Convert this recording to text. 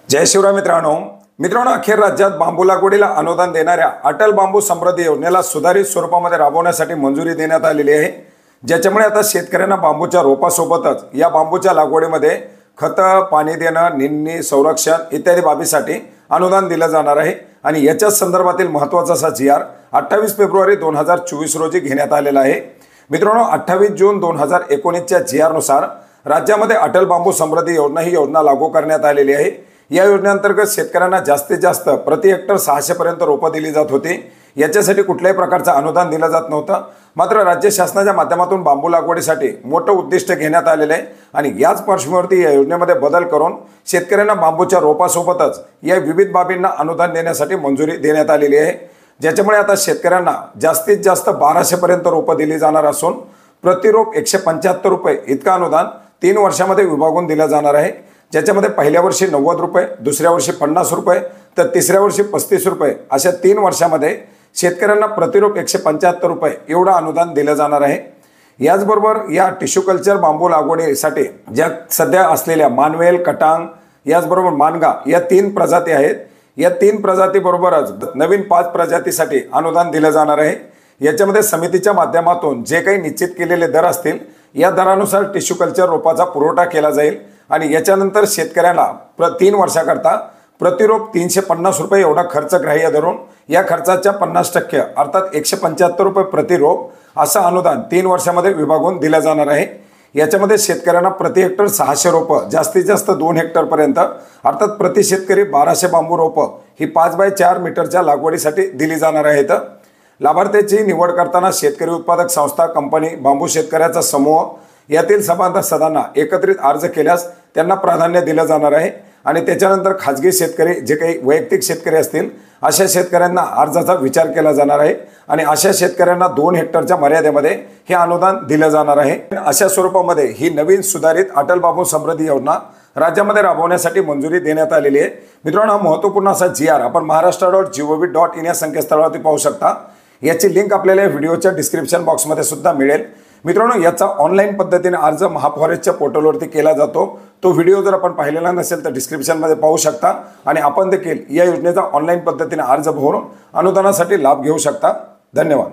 जय शिवराय मित्रांनो, अखेर राज्यात बांबू लागवडीला अनुदान देणाऱ्या अटल बांबू समृद्धी योजनेला सुधारित स्वरूपामध्ये राबवण्यासाठी मंजुरी देण्यात आलेली आहे। ज्याच्यामुळे आता शेतकऱ्यांना बांबूच्या रोपासोबतच या बांबूच्या लागवडीमध्ये खत, पाणी देणं, निंदणी, संरक्षण इत्यादी बाबीसाठी अनुदान दिलं जाणार आहे। आणि याच्या संदर्भातील महत्त्वाचा असा जी.आर. 28 फेब्रुवारी 2024 रोजी घेण्यात आलेला आहे। मित्रांनो, 28 जून 2019च्या जी.आर. नुसार राज्यामध्ये अटल बांबू समृद्धी योजना ही योजना लागू करण्यात आलेली आहे। या योजनेअंतर्गत शेतकऱ्यांना जास्तीत जास्त प्रति हेक्टर 600 पर्यंत रोपं दिली जात होती। याच्यासाठी कुठल्याही प्रकारचं अनुदान दिलं जात नव्हतं। मात्र राज्य शासनाच्या माध्यमातून बांबू लागवडीसाठी मोठं उद्दिष्ट घेण्यात आलेलं आहे आणि याच पार्श्वभूमीवरती या योजनेमध्ये बदल करून शेतकऱ्यांना बांबूच्या रोपासोबतच या विविध बाबींना अनुदान देण्यासाठी मंजुरी देण्यात आलेली आहे। ज्याच्यामुळे आता शेतकऱ्यांना जास्तीत जास्त 1200 पर्यंत रोपं दिली जाणार असून प्रति रोप 175 रुपये इतका अनुदान 3 वर्षामध्ये विभागून दिलं जाणार आहे। ज्याच्यामध्ये पहिल्या वर्षी 90 रुपये, दुसऱ्या वर्षी 50 रुपये, तर तिसऱ्या वर्षी 35 रुपये अशा 3 वर्षामध्ये शेतकऱ्यांना प्रतिरोप 175 रुपये एवढं अनुदान दिलं जाणार आहे। याचबरोबर या टिश्यू कल्चर बांबू लागवडीसाठी ज्या सध्या असलेल्या मानवेल, कटांग याचबरोबर मानगा या 3 प्रजाती आहेत। या 3 प्रजातीबरोबरच नवीन 5 प्रजातीसाठी अनुदान दिलं जाणार आहे। याच्यामध्ये समितीच्या माध्यमातून जे काही निश्चित केलेले दर असतील या दरानुसार टिश्यू कल्चर रोपाचा पुरवठा केला जाईल आणि याच्यानंतर शेतकऱ्याला 3 वर्षाकरता प्रतिरोप 350 रुपये एवढा खर्च ग्राह्य धरून या खर्चाच्या 50% अर्थात 175 रुपये प्रतिरोप असं अनुदान 3 वर्षामध्ये विभागून दिलं जाणार आहे। याच्यामध्ये शेतकऱ्यांना प्रति हेक्टर 600 रोपं, जास्तीत जास्त 2 हेक्टर पर्यंत अर्थात प्रति शेतकरी 1200 बांबू रोपं ही 5 बाय 4 मीटरच्या लागवडीसाठी दिली जाणार आहेत। लाभार्थ्याची निवड करताना शेतकरी उत्पादक संस्था, कंपनी, बांबू शेतकऱ्याचा समूह यातील सभासदांना एकत्रित अर्ज केल्यास त्यांना प्राधान्य दिलं जाणार आहे आणि त्याच्यानंतर खाजगी शेतकरी जे काही वैयक्तिक शेतकरी असतील अशा शेतकऱ्यांना अर्जाचा विचार केला जाणार आहे आणि अशा शेतकऱ्यांना 2 हेक्टरच्या मर्यादेमध्ये हे अनुदान दिलं जाणार आहे। अशा स्वरूपामध्ये ही नवीन सुधारित अटल बांबू समृद्धी योजना राज्यामध्ये राबवण्यासाठी मंजुरी देण्यात आलेली आहे। मित्रांनो, हा महत्त्वपूर्ण असा जी.आर. आपण महाराष्ट्र.gov.in या संकेतस्थळावरती पाहू शकता। याची लिंक आपल्याला व्हिडिओच्या डिस्क्रिप्शन बॉक्समध्ये सुद्धा मिळेल। मित्रांनो, याचा ऑनलाईन पद्धतीने अर्ज महाफॉरेस्टच्या पोर्टलवरती केला जातो। तो व्हिडिओ जर आपण पाहिलेला नसेल तर डिस्क्रिप्शनमध्ये पाहू शकता आणि आपण देखील या योजनेचा ऑनलाईन पद्धतीने अर्ज भरून अनुदानासाठी लाभ घेऊ शकता। धन्यवाद।